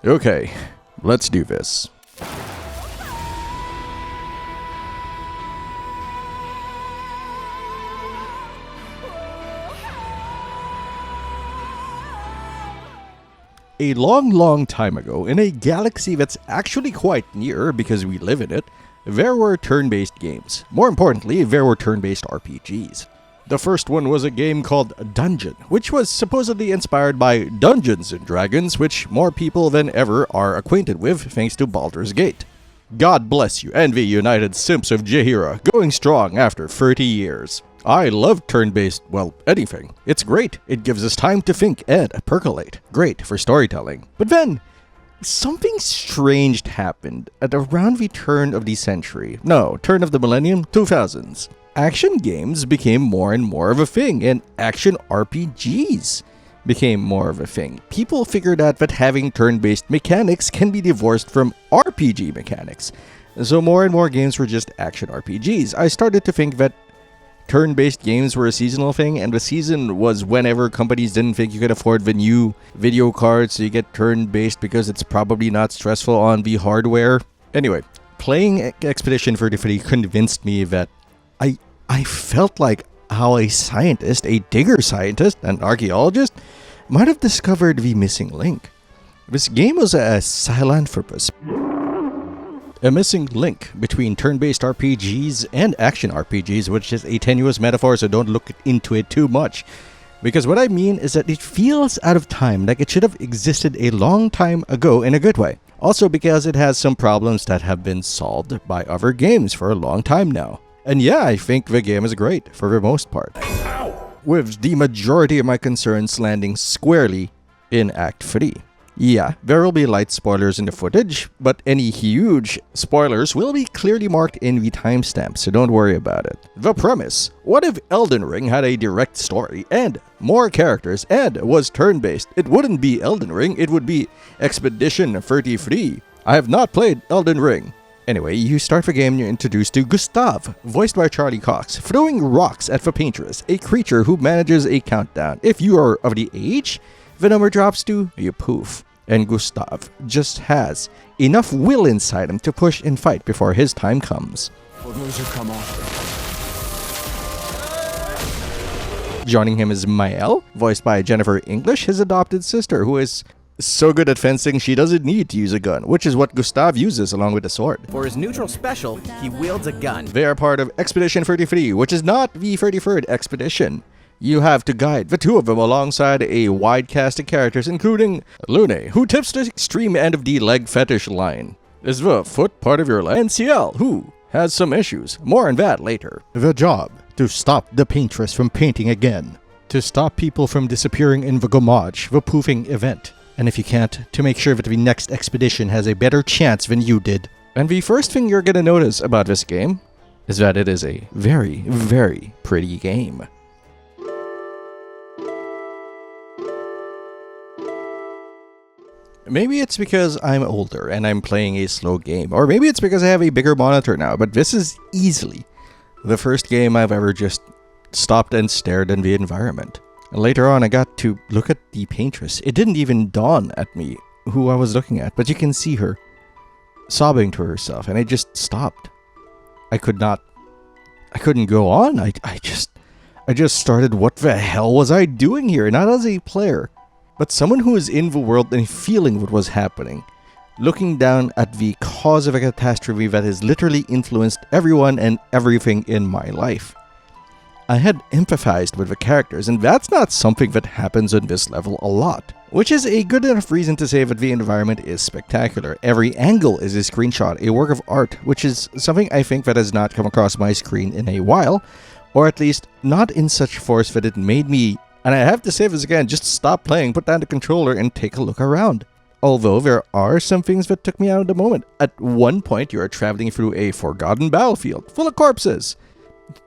Okay, let's do this. A long time ago, in a galaxy that's actually quite near because we live in it, there were turn-based games. More importantly, there were turn-based RPGs. The first one was a game called Dungeon, which was supposedly inspired by Dungeons & Dragons, which more people than ever are acquainted with thanks to Baldur's Gate. God bless you and the United Simps of Jaheira, going strong after 30 years. I love turn-based, well, anything. It's great. It gives us time to think and percolate. Great for storytelling. But then, something strange happened at around the turn of the century. No, turn of the millennium, 2000s. Action games became more and more of a thing, and action RPGs became more of a thing. People figured out that having turn-based mechanics can be divorced from RPG mechanics. So more and more games were just action RPGs. I started to think that turn-based games were a seasonal thing, and the season was whenever companies didn't think you could afford the new video cards, so you get turn-based because it's probably not stressful on the hardware. Anyway, playing Expedition 33 convinced me that I felt like how a scientist, a digger scientist, an archaeologist, might have discovered the missing link. This game was a Sahelanthropus, a missing link between turn-based RPGs and action RPGs, which is a tenuous metaphor, so don't look into it too much. Because what I mean is that it feels out of time, like it should have existed a long time ago in a good way. Also because it has some problems that have been solved by other games for a long time now. And yeah, I think the game is great, for the most part. With the majority of my concerns landing squarely in Act 3. Yeah, there will be light spoilers in the footage, but any huge spoilers will be clearly marked in the timestamp, so don't worry about it. The premise: what if Elden Ring had a direct story, and more characters, and was turn-based? It wouldn't be Elden Ring, it would be Expedition 33. I have not played Elden Ring. Anyway, you start the game and you're introduced to Gustav, voiced by Charlie Cox, throwing rocks at the paintress, a creature who manages a countdown. If you are of the age the number drops to, you poof. And Gustav just has enough will inside him to push and fight before his time comes. Joining him is Mael, voiced by Jennifer English, his adopted sister, who is so good at fencing she doesn't need to use a gun, which is what Gustav uses along with the sword. For his neutral special, he wields a gun. They are part of Expedition 33, which is not the 33rd expedition. You have to guide the two of them alongside a wide cast of characters, including Lune, who tips the extreme end of the leg fetish line. Is the foot part of your leg? And Ciel, who has some issues. More on that later. The job: to stop the paintress from painting again. To stop people from disappearing in the Gommage, the poofing event. And if you can't, to make sure that the next expedition has a better chance than you did. And the first thing you're gonna notice about this game is that it is a very, very pretty game. Maybe it's because I'm older and I'm playing a slow game, or maybe it's because I have a bigger monitor now, but this is easily the first game I've ever just stopped and stared in the environment. And later on, I got to look at the paintress. It didn't even dawn at me who I was looking at, but you can see her sobbing to herself, and I just stopped. I couldn't go on. I just started, what the hell was I doing here? Not as a player, but someone who is in the world and feeling what was happening, looking down at the cause of a catastrophe that has literally influenced everyone and everything in my life. I had empathized with the characters, and that's not something that happens on this level a lot. Which is a good enough reason to say that the environment is spectacular. Every angle is a screenshot, a work of art, which is something I think that has not come across my screen in a while, or at least not in such force that it made me, and I have to say this again, just stop playing, put down the controller, and take a look around. Although there are some things that took me out of the moment. At one point, you are traveling through a forgotten battlefield full of corpses.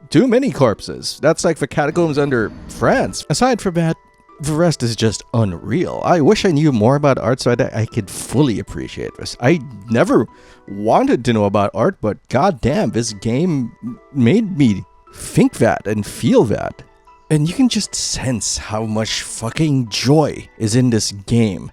Too many corpses. That's like the catacombs under France. Aside from that, the rest is just unreal. I wish I knew more about art so that I could fully appreciate this. I never wanted to know about art, but goddamn, this game made me think that and feel that. And you can just sense how much fucking joy is in this game.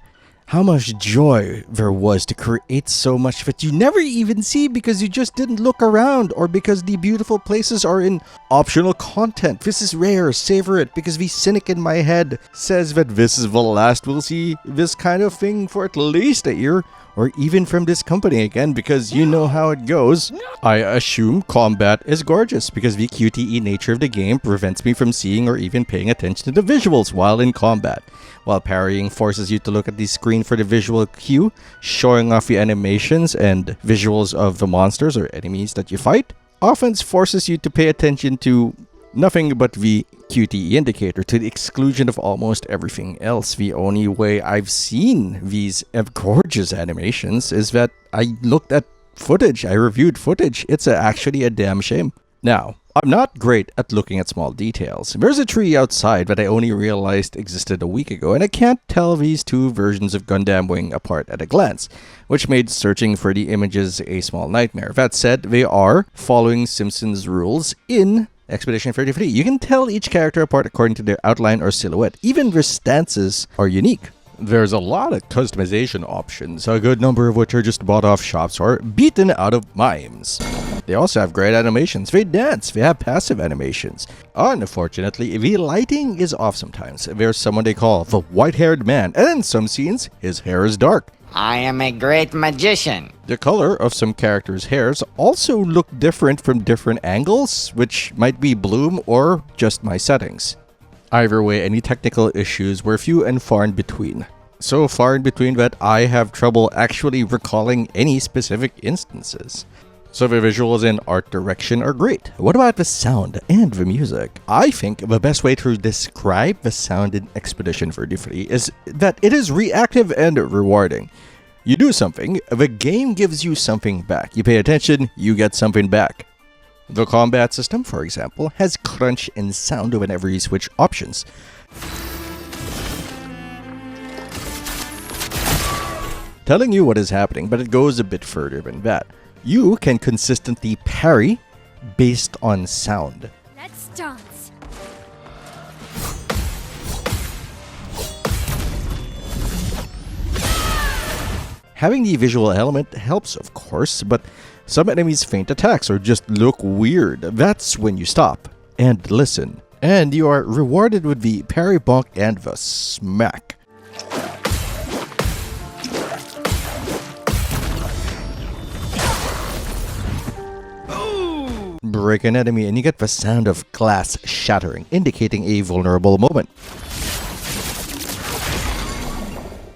how much joy there was to create so much that you never even see because you just didn't look around, or because the beautiful places are in optional content. This is rare, savor it, because the cynic in my head says that this is the last we'll see this kind of thing for at least a year, or even from this company again, because you know how it goes. I assume combat is gorgeous because the QTE nature of the game prevents me from seeing or even paying attention to the visuals while in combat, while parrying forces you to look at the screen for the visual cue, showing off the animations and visuals of the monsters or enemies that you fight. Offense forces you to pay attention to nothing but the QTE indicator, to the exclusion of almost everything else. The only way I've seen these gorgeous animations is that I looked at footage, I reviewed footage. It's actually a damn shame. Now, I'm not great at looking at small details. There's a tree outside that I only realized existed a week ago, and I can't tell these two versions of Gundam Wing apart at a glance, which made searching for the images a small nightmare. That said, they are following Simpsons rules in Expedition 33. You can tell each character apart according to their outline or silhouette. Even their stances are unique. There's a lot of customization options, a good number of which are just bought off shops or beaten out of mimes. They also have great animations. They dance. They have passive animations. Unfortunately, the lighting is off sometimes. There's someone they call the white-haired man, and in some scenes, his hair is dark. I am a great magician. The color of some characters' hairs also look different from different angles, which might be bloom or just my settings. Either way, any technical issues were few and far in between. So far in between that I have trouble actually recalling any specific instances. So the visuals and art direction are great. What about the sound and the music? I think the best way to describe the sound in Expedition 33 is that it is reactive and rewarding. You do something, the game gives you something back. You pay attention, you get something back. The combat system, for example, has crunch and sound whenever you switch options. Telling you what is happening, but it goes a bit further than that. You can consistently parry based on sound. Let's dance. Having the visual element helps, of course, but some enemies feint attacks or just look weird. That's when you stop and listen. And you are rewarded with the parry bonk and the smack. Break an enemy and you get the sound of glass shattering, indicating a vulnerable moment.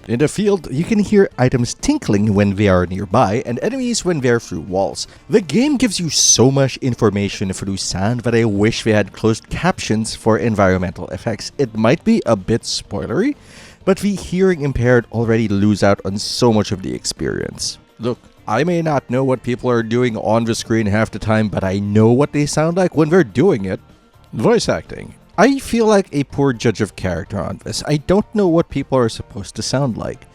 In the field, you can hear items tinkling when they are nearby and enemies when they're through walls. The game gives you so much information through sound that I wish they had closed captions for environmental effects. It might be a bit spoilery, but the hearing impaired already lose out on so much of the experience. Look, I may not know what people are doing on the screen half the time, but I know what they sound like when they're doing it. Voice acting. I feel like a poor judge of character on this. I don't know what people are supposed to sound like.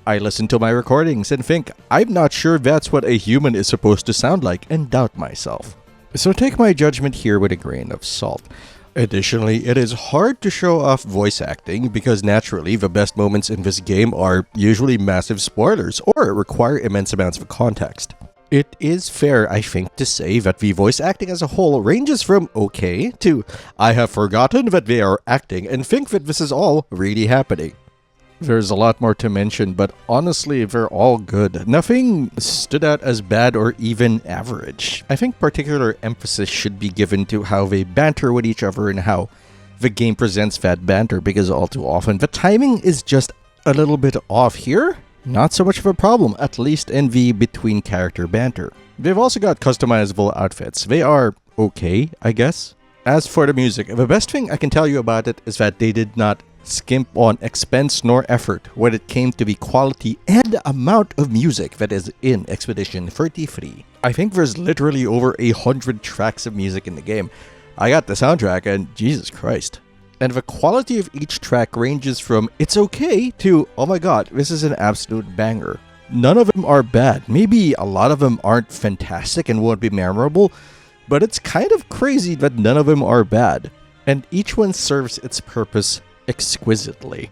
I listen to my recordings and think, I'm not sure that's what a human is supposed to sound like, and doubt myself. So take my judgment here with a grain of salt. Additionally, it is hard to show off voice acting because naturally the best moments in this game are usually massive spoilers or require immense amounts of context. It is fair, I think, to say that the voice acting as a whole ranges from okay to I have forgotten that they are acting and think that this is all really happening. There's a lot more to mention, but honestly, they're all good. Nothing stood out as bad or even average. I think particular emphasis should be given to how they banter with each other and how the game presents that banter, because all too often the timing is just a little bit off here. Not so much of a problem, at least in the between character banter. They've also got customizable outfits. They are okay, I guess. As for the music, the best thing I can tell you about it is that they did not skimp on expense nor effort when it came to the quality and amount of music that is in Expedition 33. I think there's literally over 100 tracks of music in the game. I got the soundtrack and Jesus Christ. And the quality of each track ranges from it's okay to oh my god, this is an absolute banger. None of them are bad. Maybe a lot of them aren't fantastic and won't be memorable, but it's kind of crazy that none of them are bad. And each one serves its purpose exquisitely.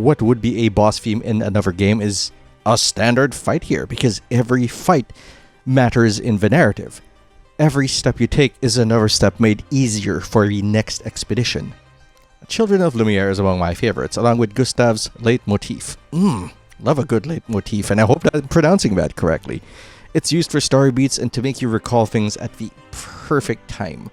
what would be a boss theme in another game is a standard fight here, because every fight matters in the narrative. Every step you take is another step made easier for the next expedition. Children of Lumiere is among my favorites, along with Gustav's leitmotif. Love a good leitmotif, and I hope that I'm pronouncing that correctly. It's used for story beats and to make you recall things at the perfect time.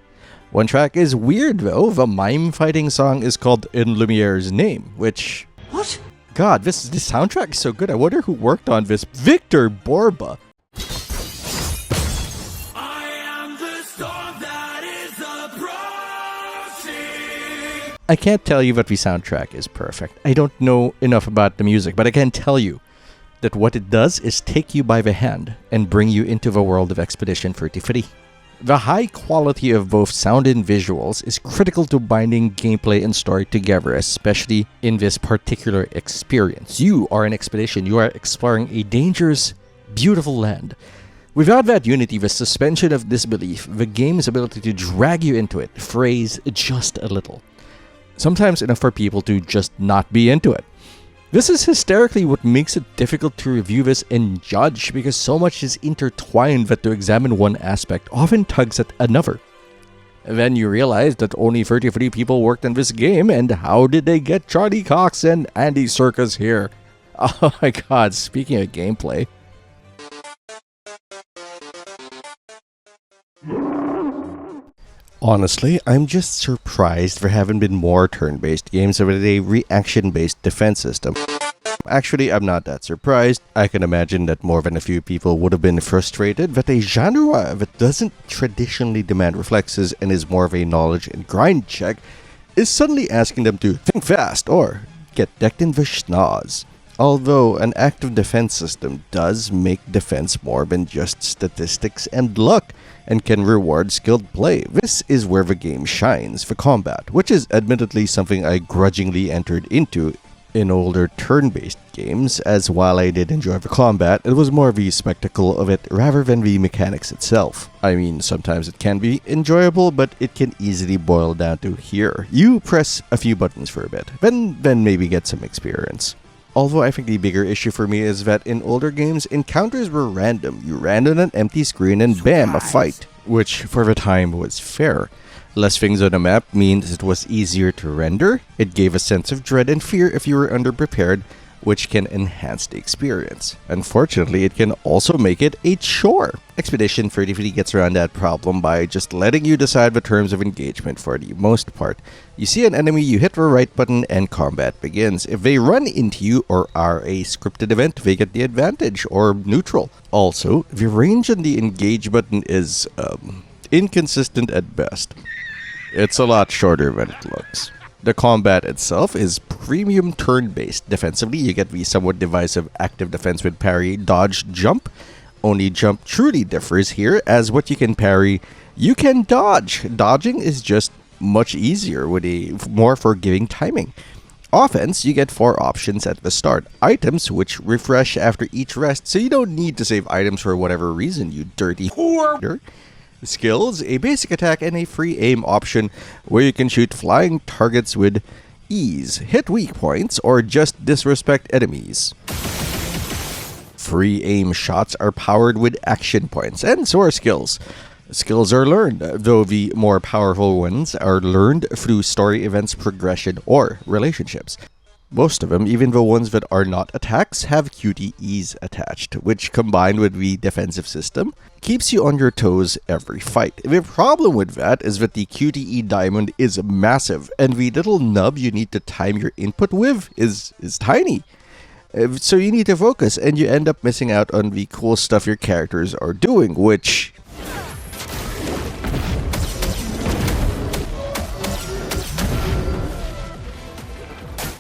One track is weird though. The mime fighting song is called In Lumiere's Name, which... What? God, this soundtrack is so good. I wonder who worked on this. Victor Borba. I am the storm that is approaching. I can't tell you that the soundtrack is perfect. I don't know enough about the music, but I can tell you that what it does is take you by the hand and bring you into the world of Expedition 33. The high quality of both sound and visuals is critical to binding gameplay and story together, especially in this particular experience. You are an expedition. You are exploring a dangerous, beautiful land. Without that unity, the suspension of disbelief, the game's ability to drag you into it, frays just a little. Sometimes enough for people to just not be into it. This is hysterically what makes it difficult to review this and judge, because so much is intertwined that to examine one aspect often tugs at another. Then you realize that only 33 people worked on this game, and how did they get Charlie Cox and Andy Serkis here? Oh my god, speaking of gameplay. Honestly, I'm just surprised there haven't been more turn-based games with a reaction-based defense system. Actually, I'm not that surprised. I can imagine that more than a few people would have been frustrated that a genre that doesn't traditionally demand reflexes and is more of a knowledge and grind check is suddenly asking them to think fast or get decked in the schnoz. Although an active defense system does make defense more than just statistics and luck, and can reward skilled play. This is where the game shines, the combat, which is admittedly something I grudgingly entered into in older turn-based games, as while I did enjoy the combat, it was more the spectacle of it rather than the mechanics itself. I mean, sometimes it can be enjoyable, but it can easily boil down to here. You press a few buttons for a bit, then maybe get some experience. Although I think the bigger issue for me is that in older games, encounters were random. You ran on an empty screen and bam, a fight. Which, for the time, was fair. Less things on a map means it was easier to render. It gave a sense of dread and fear if you were underprepared, which can enhance the experience. Unfortunately, it can also make it a chore. Expedition 33 gets around that problem by just letting you decide the terms of engagement for the most part. You see an enemy, you hit the right button, and combat begins. If they run into you or are a scripted event, they get the advantage, or neutral. Also, the range on the engage button is, inconsistent at best. It's a lot shorter than it looks. The combat itself is premium turn-based. Defensively, you get the somewhat divisive active defense with parry, dodge, jump. Only jump truly differs here, as what you can parry, you can dodge. Dodging is just much easier with a more forgiving timing. Offense, you get 4 options at the start. Items, which refresh after each rest, so you don't need to save items for whatever reason, you dirty whore. Skills, a basic attack and a free aim option where you can shoot flying targets with ease, hit weak points, or just disrespect enemies. Free aim shots are powered with action points, and so are skills. Skills are learned, though the more powerful ones are learned through story events, progression, or relationships. Most of them, even the ones that are not attacks, have QTEs attached, which combined with the defensive system, keeps you on your toes every fight. The problem with that is that the QTE diamond is massive, and the little nub you need to time your input with is tiny. So you need to focus, and you end up missing out on the cool stuff your characters are doing, which...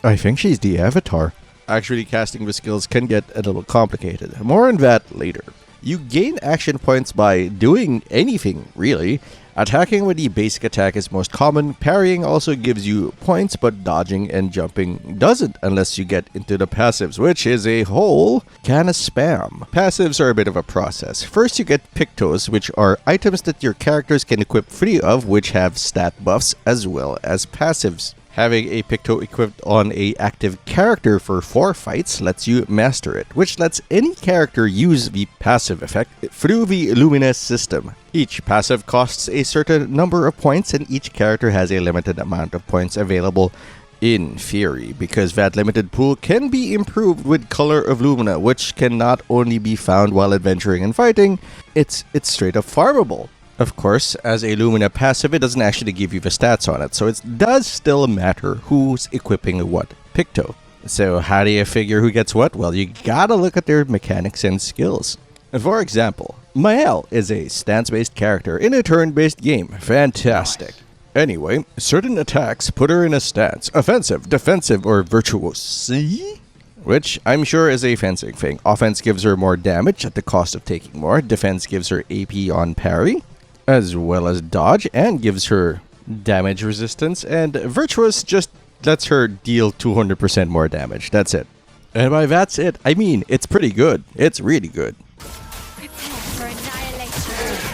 I think she's the Avatar. Actually, casting the skills can get a little complicated. More on that later. You gain action points by doing anything, really. Attacking with the basic attack is most common. Parrying also gives you points, but dodging and jumping doesn't unless you get into the passives, which is a whole can of spam. Passives are a bit of a process. First, you get Pictos, which are items that your characters can equip free of, which have stat buffs as well as passives. Having a Picto equipped on a active character for 4 fights lets you master it, which lets any character use the passive effect through the Lumines system. Each passive costs a certain number of points, and each character has a limited amount of points available in theory, because that limited pool can be improved with Color of Lumina, which can not only be found while adventuring and fighting, it's straight up farmable. Of course, as a Lumina passive, it doesn't actually give you the stats on it, so it does still matter who's equipping what Picto. So how do you figure who gets what? Well, you gotta look at their mechanics and skills. For example, Mael is a stance-based character in a turn-based game. Fantastic. Anyway, certain attacks put her in a stance, offensive, defensive, or virtuosi, which I'm sure is a fencing thing. Offense gives her more damage at the cost of taking more. Defense gives her AP on parry, as well as dodge, and gives her damage resistance. And virtuous just lets her deal 200% more damage. That's it. And by that's it, I mean, it's pretty good. It's really good. For annihilation.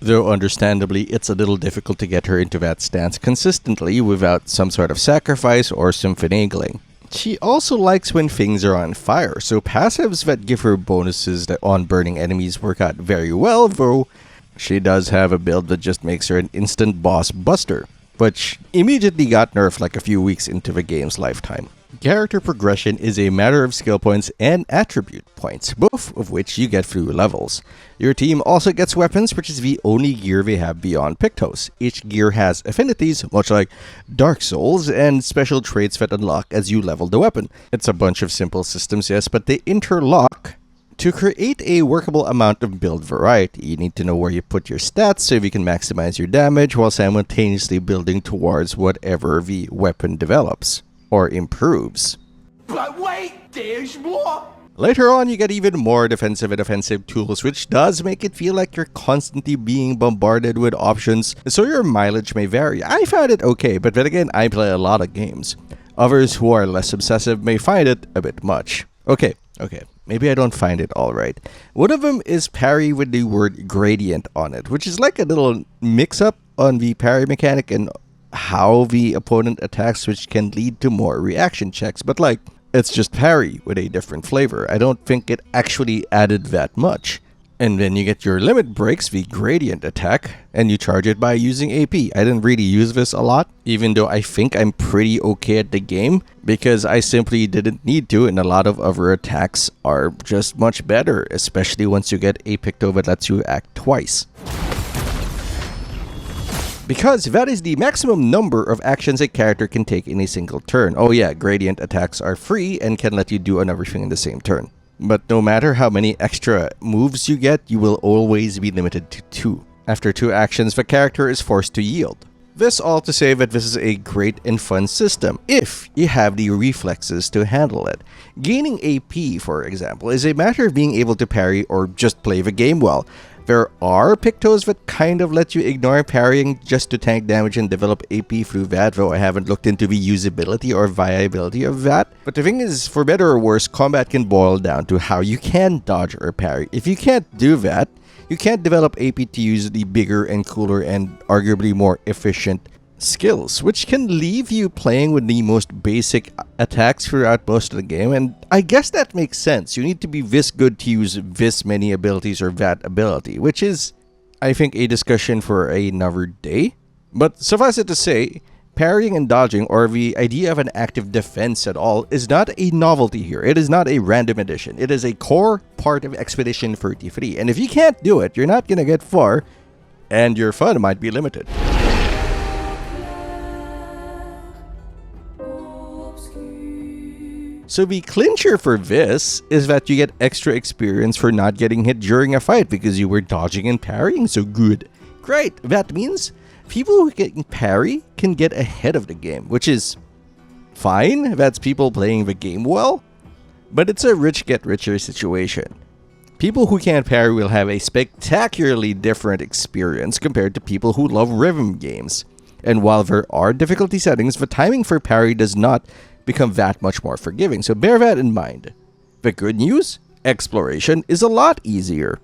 Though understandably, it's a little difficult to get her into that stance consistently without some sort of sacrifice or some finagling. She also likes when things are on fire, so passives that give her bonuses on burning enemies work out very well, though she does have a build that just makes her an instant boss buster, which immediately got nerfed like a few weeks into the game's lifetime. Character progression is a matter of skill points and attribute points, both of which you get through levels. Your team also gets weapons, which is the only gear they have beyond Pictos. Each gear has affinities, much like Dark Souls, and special traits that unlock as you level the weapon. It's a bunch of simple systems, yes, but they interlock. To create a workable amount of build variety, you need to know where you put your stats so you can maximize your damage while simultaneously building towards whatever the weapon develops or improves. But wait, there's more! Later on, you get even more defensive and offensive tools, which does make it feel like you're constantly being bombarded with options, so your mileage may vary. I found it okay, but then again, I play a lot of games. Others who are less obsessive may find it a bit much. Okay, maybe I don't find it alright. One of them is parry with the word gradient on it, which is like a little mix-up on the parry mechanic and how the opponent attacks, which can lead to more reaction checks, but like, it's just parry with a different flavor. I don't think it actually added that much. And then you get your limit breaks, the gradient attack, and you charge it by using AP. I didn't really use this a lot, even though I think I'm pretty okay at the game, because I simply didn't need to, and a lot of other attacks are just much better, especially once you get a Picto that lets you act twice. Because that is the maximum number of actions a character can take in a single turn. Oh yeah, gradient attacks are free and can let you do another thing in the same turn. But no matter how many extra moves you get, you will always be limited to 2. After 2 actions, the character is forced to yield. This all to say that this is a great and fun system, if you have the reflexes to handle it. Gaining AP, for example, is a matter of being able to parry or just play the game well. There are Pictos that kind of let you ignore parrying just to tank damage and develop AP through that, though I haven't looked into the usability or viability of that. But the thing is, for better or worse, combat can boil down to how you can dodge or parry. If you can't do that, you can't develop AP to use the bigger and cooler and arguably more efficient skills, which can leave you playing with the most basic attacks throughout most of the game, and I guess that makes sense. You need to be this good to use this many abilities or that ability, which is, I think, a discussion for another day. But suffice it to say, parrying and dodging, or the idea of an active defense at all, is not a novelty here. It is not a random addition. It is a core part of Expedition 33, and if you can't do it, you're not gonna get far, and your fun might be limited. So the clincher for this is that you get extra experience for not getting hit during a fight because you were dodging and parrying so good. Great, that means people who can parry can get ahead of the game, which is fine. That's people playing the game well, but it's a rich get richer situation. People who can't parry will have a spectacularly different experience compared to people who love rhythm games. And while there are difficulty settings, the timing for parry does not become that much more forgiving, so bear that in mind. The good news? Exploration is a lot easier.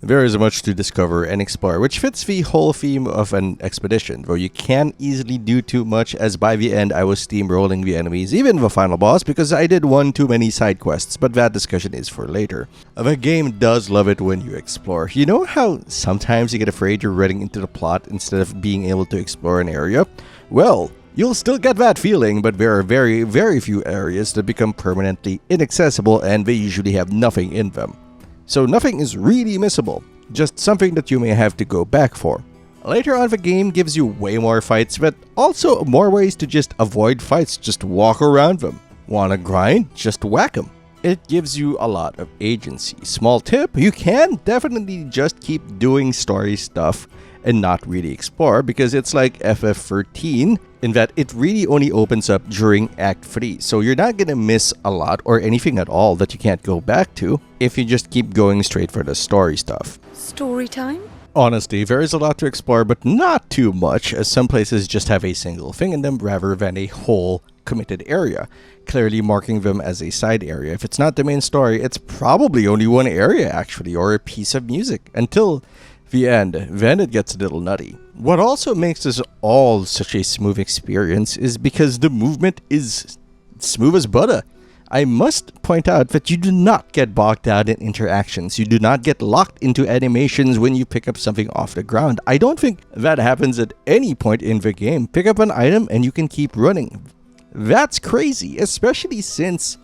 There is much to discover and explore, which fits the whole theme of an expedition, though you can't easily do too much, as by the end I was steamrolling the enemies, even the final boss, because I did one too many side quests, but that discussion is for later. The game does love it when you explore. You know how sometimes you get afraid you're running into the plot instead of being able to explore an area? Well, you'll still get that feeling, but there are very, very few areas that become permanently inaccessible, and they usually have nothing in them. So nothing is really missable, just something that you may have to go back for. Later on, the game gives you way more fights, but also more ways to just avoid fights, just walk around them. Wanna grind? Just whack them. It gives you a lot of agency. Small tip, you can definitely just keep doing story stuff and not really explore, because it's like FF13 in that it really only opens up during Act 3. So you're not gonna miss a lot or anything at all that you can't go back to if you just keep going straight for the story stuff. Story time? Honestly, there is a lot to explore, but not too much, as some places just have a single thing in them rather than a whole committed area, clearly marking them as a side area. If it's not the main story, it's probably only one area actually, or a piece of music, until the end. Then it gets a little nutty. What also makes this all such a smooth experience is because the movement is smooth as butter. I must point out that you do not get bogged down in interactions. You do not get locked into animations when you pick up something off the ground. I don't think that happens at any point in the game. Pick up an item and you can keep running. That's crazy, especially since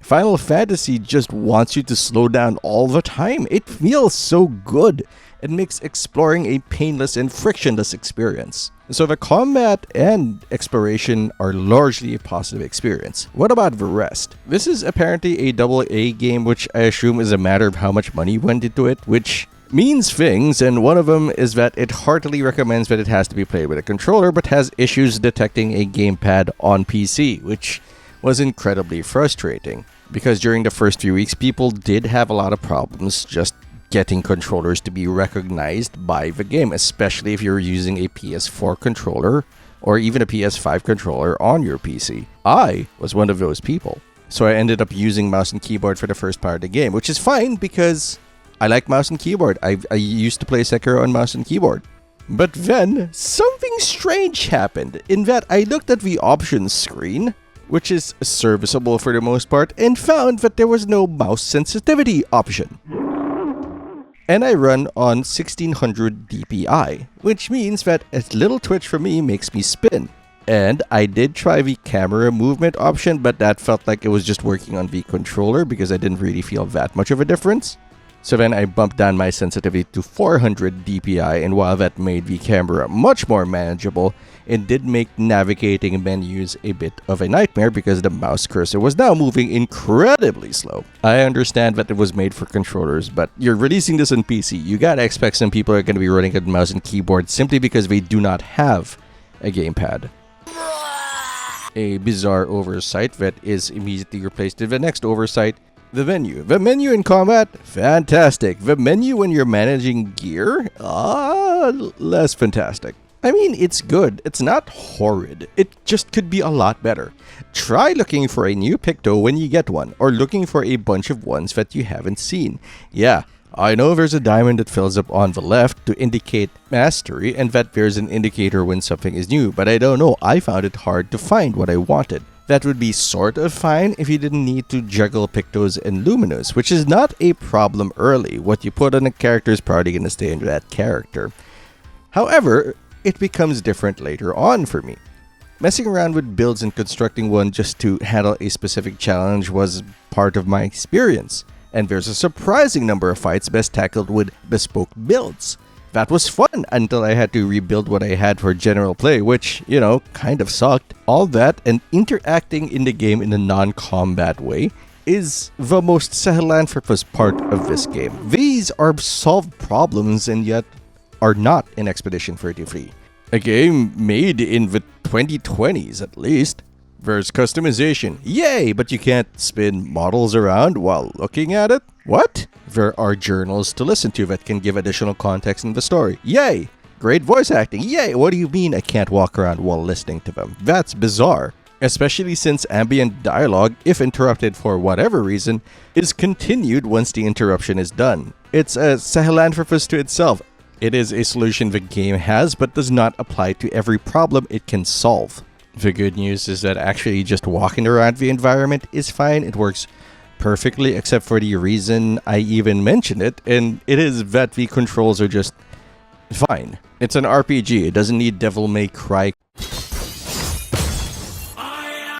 Final Fantasy just wants you to slow down all the time. It feels so good. It makes exploring a painless and frictionless experience. So the combat and exploration are largely a positive experience. What about the rest? This is apparently a AA game, which I assume is a matter of how much money went into it, which means things, and one of them is that it heartily recommends that it has to be played with a controller, but has issues detecting a gamepad on PC, which was incredibly frustrating. Because during the first few weeks, people did have a lot of problems just getting controllers to be recognized by the game, especially if you're using a PS4 controller or even a PS5 controller on your PC. I was one of those people. So I ended up using mouse and keyboard for the first part of the game, which is fine because I like mouse and keyboard. I used to play Sekiro on mouse and keyboard. But then, something strange happened in that I looked at the options screen, which is serviceable for the most part, and found that there was no mouse sensitivity option. And I run on 1600 DPI, which means that a little twitch for me makes me spin. And I did try the camera movement option, but that felt like it was just working on the controller because I didn't really feel that much of a difference. So then I bumped down my sensitivity to 400 DPI, and while that made the camera much more manageable, it did make navigating menus a bit of a nightmare because the mouse cursor was now moving incredibly slow. I understand that it was made for controllers, but you're releasing this on PC. You gotta expect some people are gonna be running a mouse and keyboard simply because they do not have a gamepad. A bizarre oversight that is immediately replaced with the next oversight. The menu. The menu in combat? Fantastic. The menu when you're managing gear? Less fantastic. I mean, it's good. It's not horrid. It just could be a lot better. Try looking for a new Picto when you get one, or looking for a bunch of ones that you haven't seen. Yeah, I know there's a diamond that fills up on the left to indicate mastery, and that there's an indicator when something is new, but I don't know. I found it hard to find what I wanted. That would be sort of fine if you didn't need to juggle Pictos and Luminous, which is not a problem early. What you put on a character is probably going to stay in that character. However, it becomes different later on for me. Messing around with builds and constructing one just to handle a specific challenge was part of my experience, and there's a surprising number of fights best tackled with bespoke builds. That was fun until I had to rebuild what I had for general play, which, you know, kind of sucked. All that and interacting in the game in a non-combat way is the most Sahelanthropus part of this game. These are solved problems and yet are not in Expedition 33. A game made in the 2020s at least. There's customization. Yay! But you can't spin models around while looking at it? What? There are journals to listen to that can give additional context in the story. Yay! Great voice acting. Yay! What do you mean I can't walk around while listening to them? That's bizarre. especially since ambient dialogue, if interrupted for whatever reason, is continued once the interruption is done. It's a Sahelanthropus to itself. It is a solution the game has, but does not apply to every problem it can solve. The good news is that actually just walking around the environment is fine. It works perfectly, except for the reason I even mentioned it, and it is that the controls are just fine. It's an RPG. It doesn't need Devil May Cry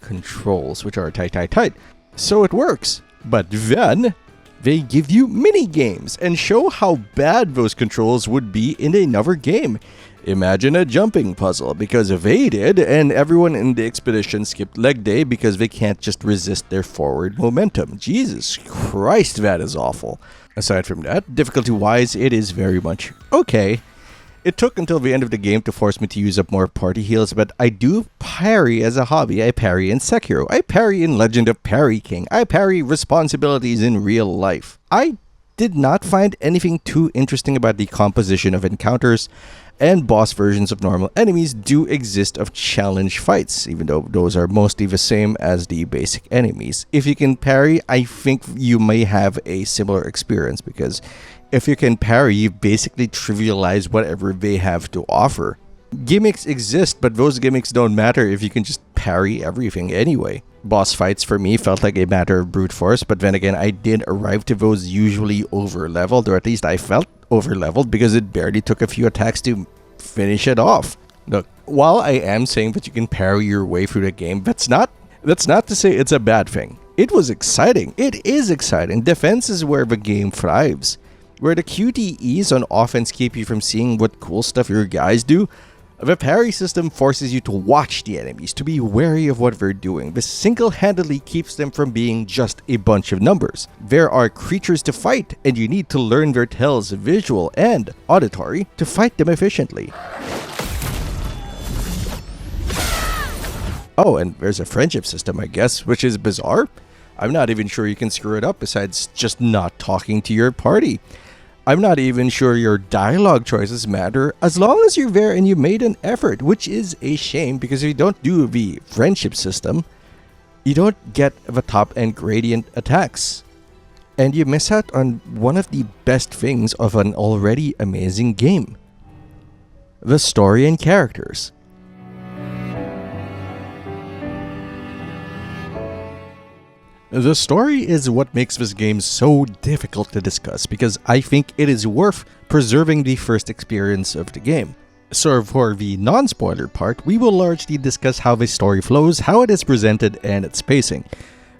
controls, which are tight. So it works. But then they give you mini games and show how bad those controls would be in another game. Imagine a jumping puzzle, because they did, and everyone in the expedition skipped leg day because they can't just resist their forward momentum. Jesus Christ, that is awful. Aside from that, difficulty-wise, it is very much okay. It took until the end of the game to force me to use up more party heals, but I do parry as a hobby. I parry in Sekiro. I parry in Legend of Parry King. I parry responsibilities in real life. I did not find anything too interesting about the composition of encounters, and boss versions of normal enemies do exist of challenge fights, even though those are mostly the same as the basic enemies. If you can parry, I think you may have a similar experience, because if you can parry, you basically trivialize whatever they have to offer. Gimmicks exist, but those gimmicks don't matter if you can just parry everything anyway. Boss fights for me felt like a matter of brute force, but then again, I did arrive to those usually over-leveled, or at least I felt over-leveled, because it barely took a few attacks to finish it off. Look, while I am saying that you can parry your way through the game, that's not to say it's a bad thing. It was exciting. It is exciting. Defense is where the game thrives. Where the QTEs on offense keep you from seeing what cool stuff your guys do, the parry system forces you to watch the enemies, to be wary of what they're doing. This single-handedly keeps them from being just a bunch of numbers. There are creatures to fight, and you need to learn their tells, visual and auditory, to fight them efficiently. Oh, and there's a friendship system, I guess, which is bizarre. I'm not even sure you can screw it up besides just not talking to your party. I'm not even sure your dialogue choices matter as long as you're there and you made an effort, which is a shame, because if you don't do the friendship system, you don't get the top-end gradient attacks. And you miss out on one of the best things of an already amazing game: the story and characters. The story is what makes this game so difficult to discuss, because I think it is worth preserving the first experience of the game. So for the non-spoiler part, we will largely discuss how the story flows, how it is presented, and its pacing.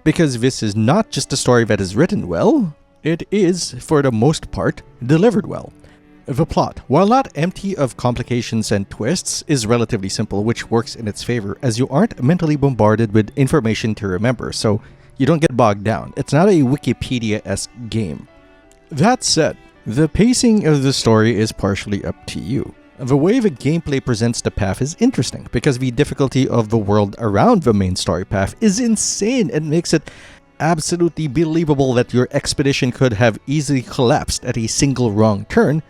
Because this is not just a story that is written well, it is, for the most part, delivered well. The plot, while not empty of complications and twists, is relatively simple, which works in its favor, as you aren't mentally bombarded with information to remember, so you don't get bogged down. It's not a Wikipedia-esque game. That said, the pacing of the story is partially up to you. The way the gameplay presents the path is interesting, because the difficulty of the world around the main story path is insane and makes it absolutely believable that your expedition could have easily collapsed at a single wrong turn,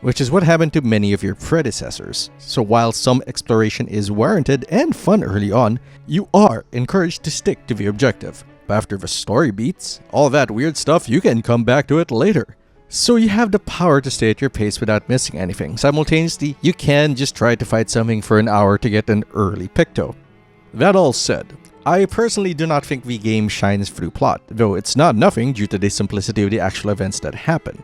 which is what happened to many of your predecessors. So while some exploration is warranted and fun early on, you are encouraged to stick to the objective. But after the story beats, all that weird stuff, you can come back to it later. So you have the power to stay at your pace without missing anything. Simultaneously, you can just try to fight something for an hour to get an early picto. That all said, I personally do not think the game shines through plot, though it's not nothing due to the simplicity of the actual events that happen.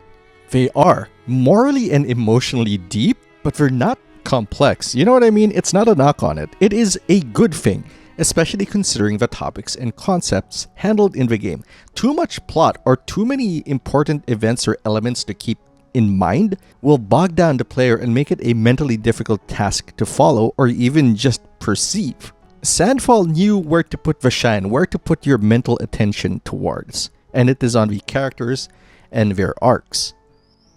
They are morally and emotionally deep, but they're not complex. You know what I mean? It's not a knock on it. It is a good thing, especially considering the topics and concepts handled in the game. Too much plot or too many important events or elements to keep in mind will bog down the player and make it a mentally difficult task to follow or even just perceive. Sandfall knew where to put the shine, where to put your mental attention towards, and it is on the characters and their arcs.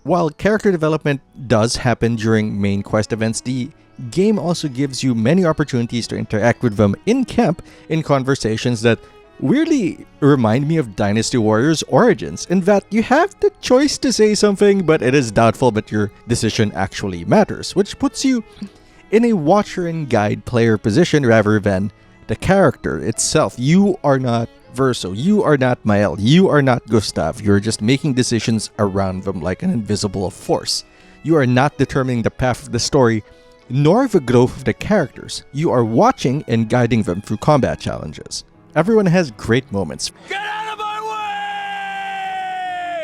While character development does happen during main quest events, the game also gives you many opportunities to interact with them in camp in conversations that weirdly remind me of Dynasty Warriors Origins, in that you have the choice to say something, but it is doubtful that your decision actually matters, which puts you in a watcher and guide player position rather than the character itself. You are not Verso, you are not Mael, you are not Gustav. You're just making decisions around them like an invisible force. You are not determining the path of the story, nor the growth of the characters. You are watching and guiding them through combat challenges. Everyone has great moments. Get out of my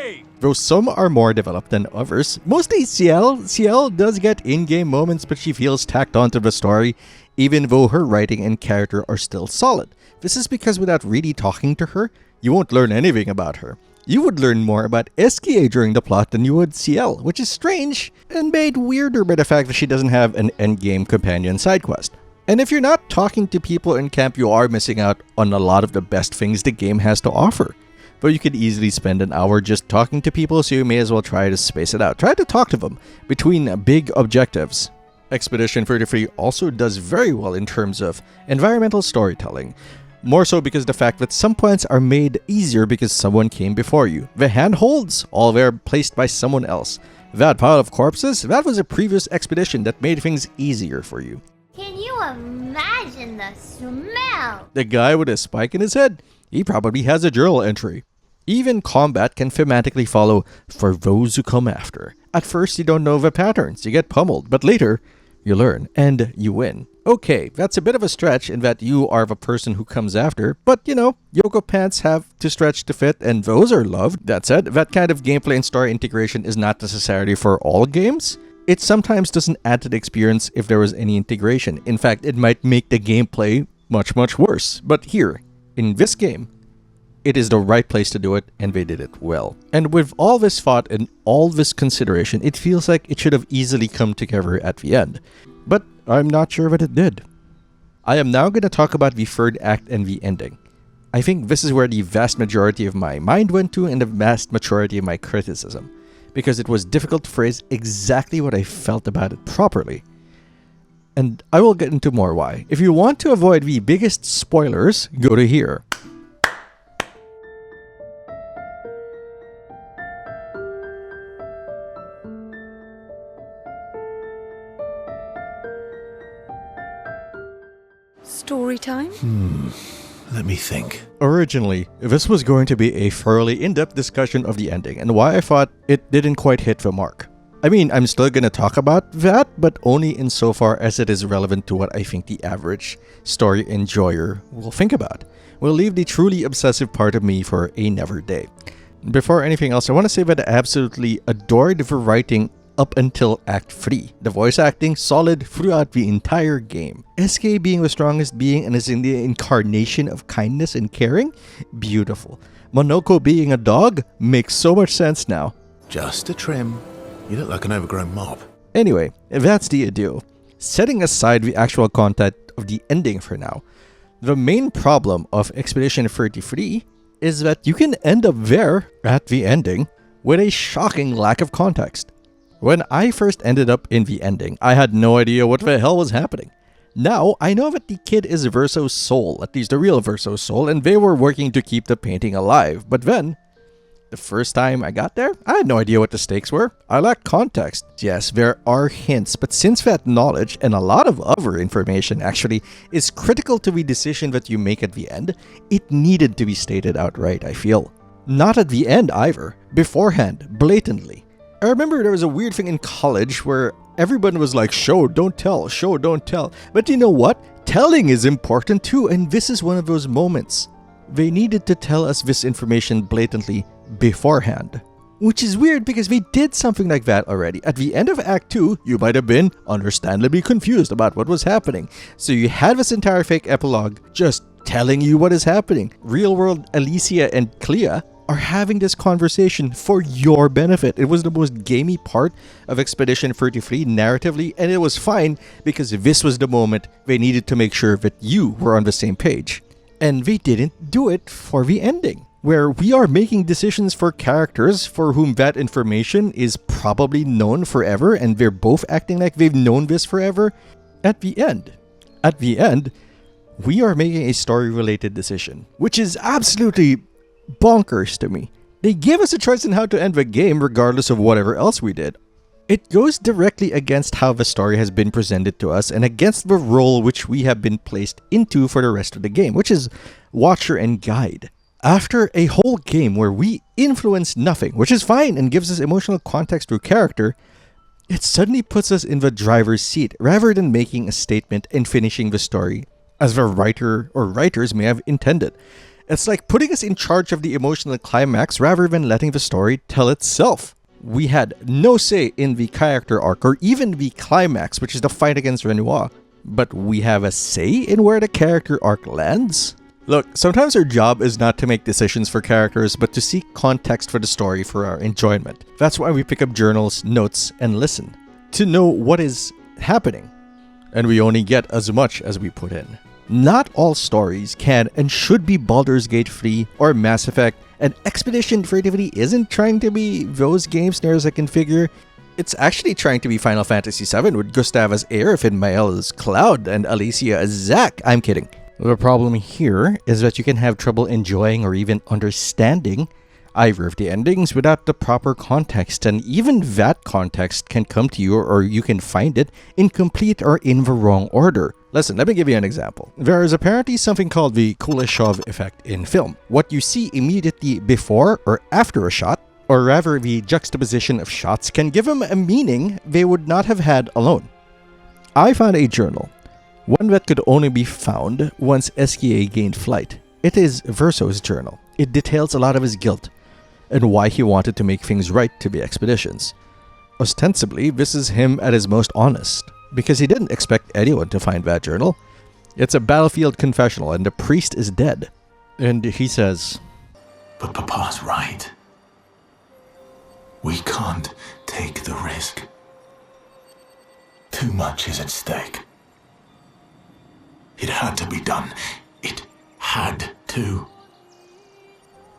way! Though some are more developed than others, mostly Ciel does get in-game moments, but she feels tacked onto the story, even though her writing and character are still solid. This is because without really talking to her, you won't learn anything about her. You would learn more about SKA during the plot than you would Ciel, which is strange and made weirder by the fact that she doesn't have an endgame companion side quest. And if you're not talking to people in camp, you are missing out on a lot of the best things the game has to offer. But you could easily spend an hour just talking to people, so you may as well try to space it out. Try to talk to them between big objectives. Expedition 33 also does very well in terms of environmental storytelling. More so because the fact that some plants are made easier because someone came before you. The handholds, all were placed by someone else. That pile of corpses, that was a previous expedition that made things easier for you. Can you imagine the smell? The guy with a spike in his head, he probably has a journal entry. Even combat can thematically follow for those who come after. At first you don't know the patterns, you get pummeled, but later you learn and you win. Okay, that's a bit of a stretch in that you are the person who comes after, but you know, Yoko pants have to stretch to fit and those are loved. That said, that kind of gameplay and story integration is not necessary for all games. It sometimes doesn't add to the experience if there was any integration. In fact, it might make the gameplay much worse. But here, in this game, it is the right place to do it, and they did it well. And with all this thought and all this consideration, it feels like it should have easily come together at the end. But I'm not sure that it did. I am now going to talk about the third act and the ending. I think this is where the vast majority of my mind went to and the vast majority of my criticism, because it was difficult to phrase exactly what I felt about it properly. And I will get into more why. If you want to avoid the biggest spoilers, go to here. Story time? Let me think. Originally, this was going to be a thoroughly in-depth discussion of the ending and why I thought it didn't quite hit the mark. I mean, I'm still going to talk about that, but only insofar as it is relevant to what I think the average story enjoyer will think about. We'll leave the truly obsessive part of me for another day. Before anything else, I want to say that I absolutely adored the writing up until Act 3. The voice acting, solid throughout the entire game. SK being the strongest being and is in the incarnation of kindness and caring, beautiful. Monoko being a dog, makes so much sense now. Just a trim. You look like an overgrown mop. Anyway, that's the ado. Setting aside the actual content of the ending for now, the main problem of Expedition 33 is that you can end up there, at the ending, with a shocking lack of context. When I first ended up in the ending, I had no idea what the hell was happening. Now, I know that the kid is Verso's soul, at least the real Verso's soul, and they were working to keep the painting alive. But then, the first time I got there, I had no idea what the stakes were. I lacked context. Yes, there are hints, but since that knowledge, and a lot of other information actually, is critical to the decision that you make at the end, it needed to be stated outright, I feel. Not at the end either, beforehand, blatantly. I remember there was a weird thing in college where everyone was like, show, don't tell, show, don't tell. But you know what? Telling is important too, and this is one of those moments. They needed to tell us this information blatantly beforehand. Which is weird because we did something like that already. At the end of Act 2, you might have been understandably confused about what was happening. So you had this entire fake epilogue just telling you what is happening. Real world Alicia and Clea are having this conversation for your benefit. It was the most gamey part of Expedition 33 narratively, and it was fine because this was the moment they needed to make sure that you were on the same page. And they didn't do it for the ending, where we are making decisions for characters for whom that information is probably known forever, and they're both acting like they've known this forever. At the end, we are making a story-related decision, which is absolutely bonkers to me. They gave us a choice in how to end the game regardless of whatever else we did. It goes directly against how the story has been presented to us and against the role which we have been placed into for the rest of the game, which is watcher and guide. After a whole game where we influence nothing, which is fine and gives us emotional context through character, it suddenly puts us in the driver's seat rather than making a statement and finishing the story as the writer or writers may have intended. It's like putting us in charge of the emotional climax rather than letting the story tell itself. We had no say in the character arc or even the climax, which is the fight against Renoir, but we have a say in where the character arc lands? Look, sometimes our job is not to make decisions for characters, but to seek context for the story for our enjoyment. That's why we pick up journals, notes, and listen, to know what is happening. And we only get as much as we put in. Not all stories can and should be Baldur's Gate 3 or Mass Effect, and Expedition 33 isn't trying to be those games near as I can figure. It's actually trying to be Final Fantasy VII with Gustav as Aerith and Mael as Cloud and Alicia as Zack. I'm kidding. The problem here is that you can have trouble enjoying or even understanding either of the endings without the proper context, and even that context can come to you or you can find it incomplete or in the wrong order. Listen, let me give you an example. There is apparently something called the Kuleshov effect in film. What you see immediately before or after a shot, or rather the juxtaposition of shots, can give them a meaning they would not have had alone. I found a journal, one that could only be found once SKA gained flight. It is Verso's journal. It details a lot of his guilt and why he wanted to make things right to the expeditions. Ostensibly, this is him at his most honest, because he didn't expect anyone to find that journal. It's a battlefield confessional and the priest is dead. And he says, But Papa's right. We can't take the risk. Too much is at stake. It had to be done. It had to.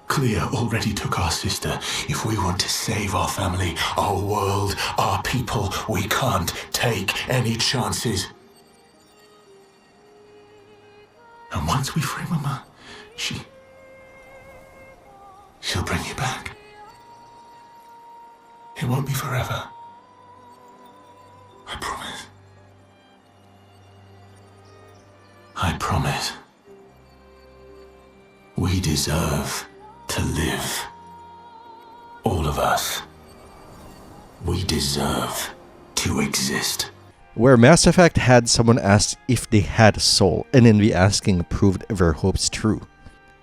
Clair already took our sister. If we want to save our family, our world, our people, we can't take any chances. And once we free Mama, she'll bring you back. It won't be forever. I promise. I promise. We deserve to live. All of us. We deserve to exist. Where Mass Effect had someone ask if they had a soul, and in the asking proved their hopes true.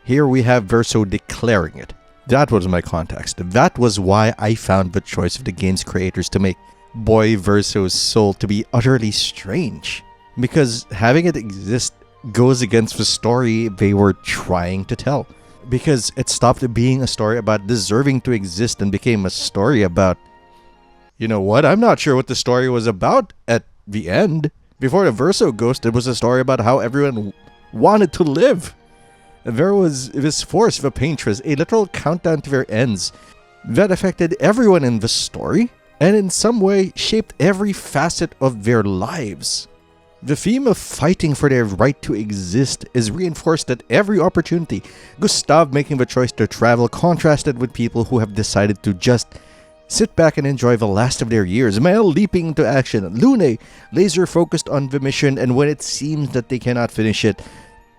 Here we have Verso declaring it. That was my context. That was why I found the choice of the game's creators to make Boy Verso's soul to be utterly strange. Because having it exist goes against the story they were trying to tell. Because it stopped being a story about deserving to exist and became a story about, you know what, I'm not sure what the story was about at the end. Before the Verso Ghost, it was a story about how everyone wanted to live. There was this force, the Paintress, a literal countdown to their ends that affected everyone in the story and in some way shaped every facet of their lives. The theme of fighting for their right to exist is reinforced at every opportunity. Gustav making the choice to travel contrasted with people who have decided to just sit back and enjoy the last of their years. Mael leaping into action. Lune laser focused on the mission, and when it seems that they cannot finish it,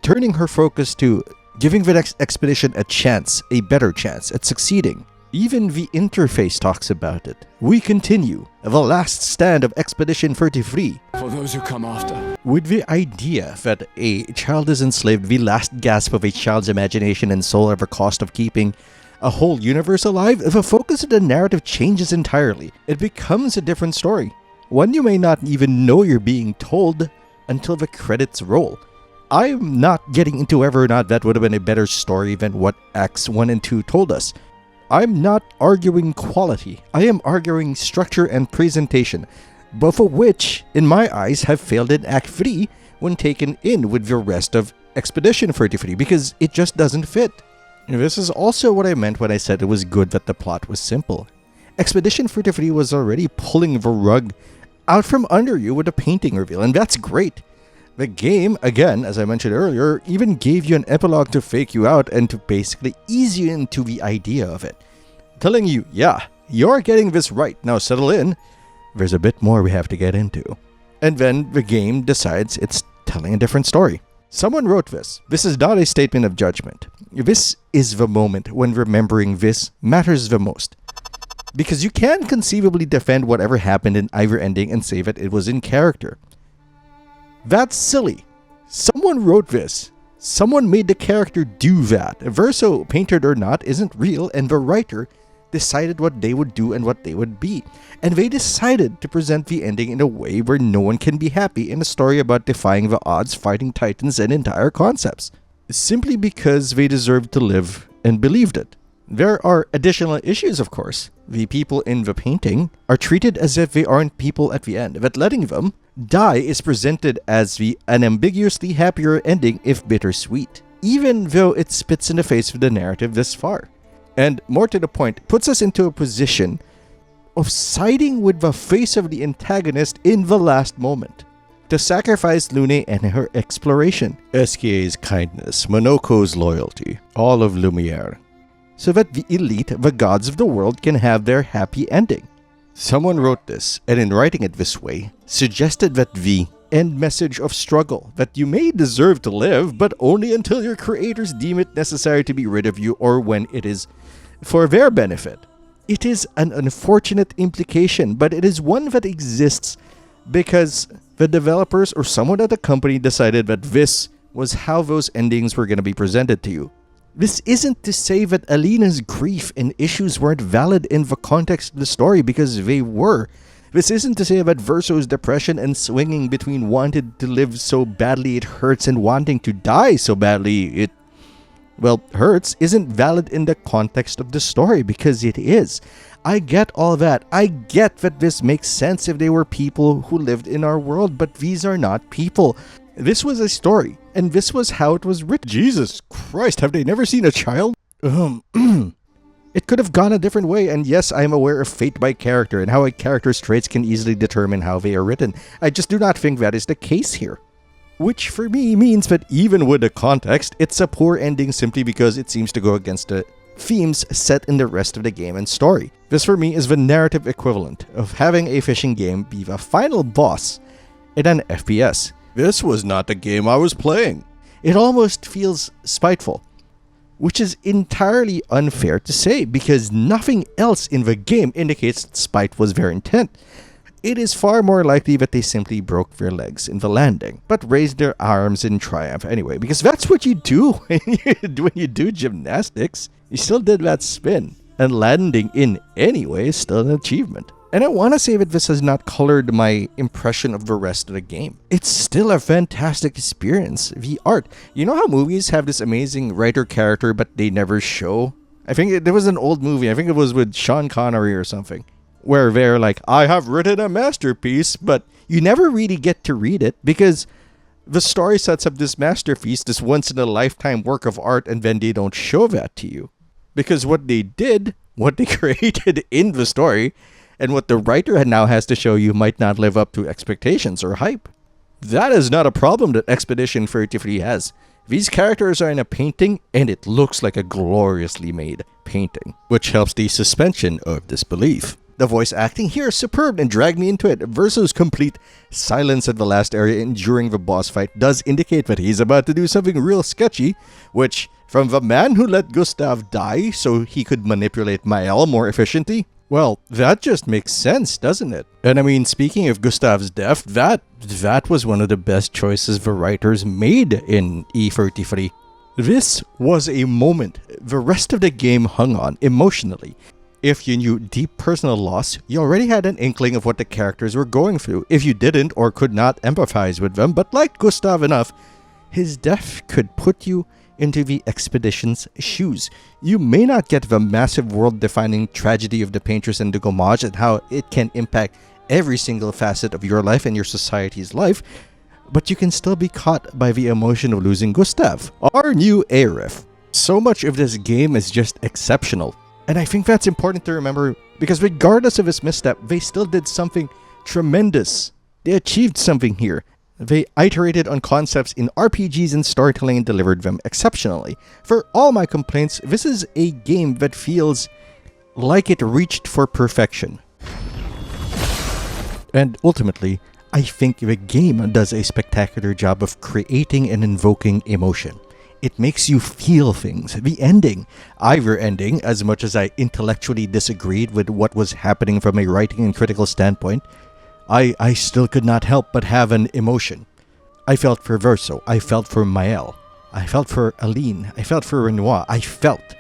turning her focus to giving the next expedition a chance, a better chance at succeeding. Even the interface talks about it. We continue, the last stand of Expedition 33. For those who come after. With the idea that a child is enslaved, the last gasp of a child's imagination and soul at the cost of keeping a whole universe alive, the focus of the narrative changes entirely. It becomes a different story. One you may not even know you're being told until the credits roll. I'm not getting into whether or not that would have been a better story than what Acts 1 and 2 told us. I'm not arguing quality. I am arguing structure and presentation, both of which, in my eyes, have failed in Act 3 when taken in with the rest of Expedition 33 because it just doesn't fit. This is also what I meant when I said it was good that the plot was simple. Expedition 33 was already pulling the rug out from under you with a painting reveal, and that's great. The game, again, as I mentioned earlier, even gave you an epilogue to fake you out and to basically ease you into the idea of it. Telling you, yeah, you're getting this right, now settle in. there's a bit more we have to get into. And then the game decides it's telling a different story. Someone wrote this. This is not a statement of judgment. This is the moment when remembering this matters the most. Because you can't conceivably defend whatever happened in either ending and say that it was in character. That's silly. Someone wrote this. Someone made the character do that. Verso, painted or not, isn't real, and the writer decided what they would do and what they would be. And they decided to present the ending in a way where no one can be happy in a story about defying the odds, fighting titans, and entire concepts. Simply because they deserved to live and believed it. There are additional issues, of course. The people in the painting are treated as if they aren't people at the end, that letting them die is presented as an ambiguously happier ending if bittersweet, even though it spits in the face of the narrative this far. And more to the point, puts us into a position of siding with the face of the antagonist in the last moment. To sacrifice Lune and her exploration, SKA's kindness, Monoko's loyalty, all of Lumiere, so that the elite, the gods of the world, can have their happy ending. Someone wrote this, and in writing it this way, suggested that the end message of struggle, that you may deserve to live, but only until your creators deem it necessary to be rid of you or when it is for their benefit. It is an unfortunate implication, but it is one that exists because the developers or someone at the company decided that this was how those endings were going to be presented to you. This isn't to say that Alina's grief and issues weren't valid in the context of the story, because they were. This isn't to say that Verso's depression and swinging between wanting to live so badly it hurts and wanting to die so badly it, hurts, isn't valid in the context of the story, because it is. I get all that. I get that this makes sense if they were people who lived in our world, but these are not people. This was a story, and this was how it was written. Jesus Christ, have they never seen a child? It could have gone a different way, and yes, I am aware of fate by character and how a character's traits can easily determine how they are written. I just do not think that is the case here. Which for me means that even with the context, it's a poor ending simply because it seems to go against the themes set in the rest of the game and story. This for me is the narrative equivalent of having a fishing game be the final boss in an FPS. This was not the game I was playing. It almost feels spiteful, which is entirely unfair to say because nothing else in the game indicates that spite was their intent. It is far more likely that they simply broke their legs in the landing, but raised their arms in triumph anyway, because that's what you do when you do gymnastics. You still did that spin, and landing in anyway is still an achievement. And I want to say that this has not colored my impression of the rest of the game. It's still a fantastic experience. The art. You know how movies have this amazing writer-character but they never show? I think there was an old movie, I think it was with Sean Connery or something, where they're like, I have written a masterpiece, but you never really get to read it because the story sets up this masterpiece, this once-in-a-lifetime work of art, and then they don't show that to you. Because what they did, what they created in the story, and what the writer now has to show you might not live up to expectations or hype. That is not a problem that Expedition 33 has. These characters are in a painting, and it looks like a gloriously made painting, which helps the suspension of disbelief. The voice acting here is superb and dragged me into it. Verso's complete silence at the last area and during the boss fight does indicate that he's about to do something real sketchy, which, from the man who let Gustav die so he could manipulate Mael more efficiently, well, that just makes sense, doesn't it? And I mean, speaking of Gustav's death, that was one of the best choices the writers made in E33. This was a moment the rest of the game hung on emotionally. If you knew deep personal loss, you already had an inkling of what the characters were going through. If you didn't or could not empathize with them, but liked Gustav enough, his death could put you into the expedition's shoes. You may not get the massive world-defining tragedy of the painters and the Gommage and how it can impact every single facet of your life and your society's life, but you can still be caught by the emotion of losing Gustav, our new Arif. So much of this game is just exceptional, and I think that's important to remember because regardless of his misstep, they still did something tremendous. They achieved something here. They iterated on concepts in RPGs and storytelling and delivered them exceptionally. For all my complaints, this is a game that feels like it reached for perfection. And ultimately, I think the game does a spectacular job of creating and invoking emotion. It makes you feel things. The ending, either ending, as much as I intellectually disagreed with what was happening from a writing and critical standpoint, I still could not help but have an emotion. I felt for Verso, I felt for Mael, I felt for Aline, I felt for Renoir, I felt.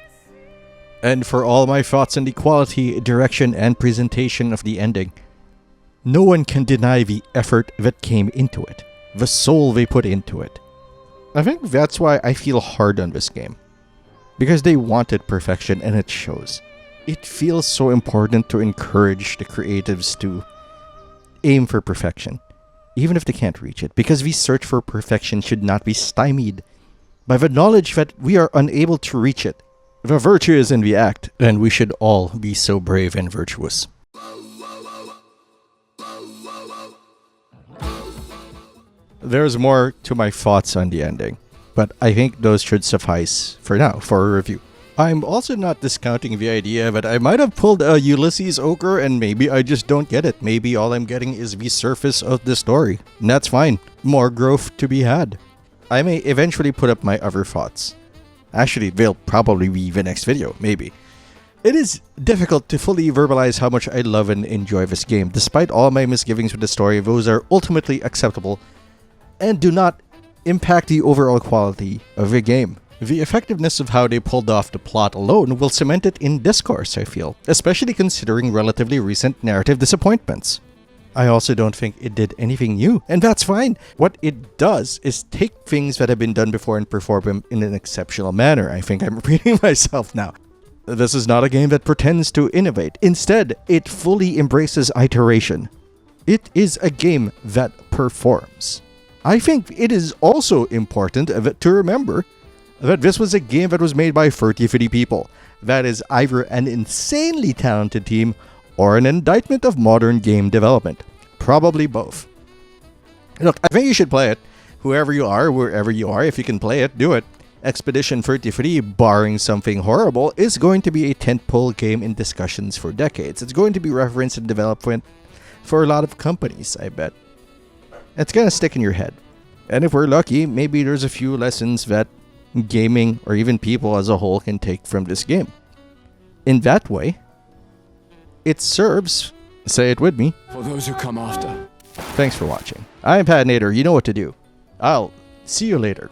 And for all my thoughts on the quality, direction, and presentation of the ending, no one can deny the effort that came into it, the soul they put into it. I think that's why I feel hard on this game. Because they wanted perfection and it shows. It feels so important to encourage the creatives to aim for perfection, even if they can't reach it, because the search for perfection should not be stymied by the knowledge that we are unable to reach it. The virtue is in the act, and we should all be so brave and virtuous. There's more to my thoughts on the ending, but I think those should suffice for now for a review. I'm also not discounting the idea that I might have pulled a Ulysses Ogre and maybe I just don't get it. Maybe all I'm getting is the surface of the story. And that's fine. More growth to be had. I may eventually put up my other thoughts. Actually, they'll probably be the next video, maybe. It is difficult to fully verbalize how much I love and enjoy this game. Despite all my misgivings with the story, those are ultimately acceptable and do not impact the overall quality of the game. The effectiveness of how they pulled off the plot alone will cement it in discourse, I feel, especially considering relatively recent narrative disappointments. I also don't think it did anything new, and that's fine. What it does is take things that have been done before and perform them in an exceptional manner. I think I'm repeating myself now. This is not a game that pretends to innovate. Instead, it fully embraces iteration. It is a game that performs. I think it is also important to remember that this was a game that was made by 30 people. That is either an insanely talented team or an indictment of modern game development. Probably both. Look, I think you should play it. Whoever you are, wherever you are, if you can play it, do it. Expedition 33, barring something horrible, is going to be a tentpole game in discussions for decades. It's going to be referenced and developed for a lot of companies, I bet. It's gonna stick in your head. And if we're lucky, maybe there's a few lessons that gaming or even people as a whole can take from this game. In that way, it serves, say it with me, for those who come after. Thanks for watching. I'm Patinator, you know what to do. I'll see you later.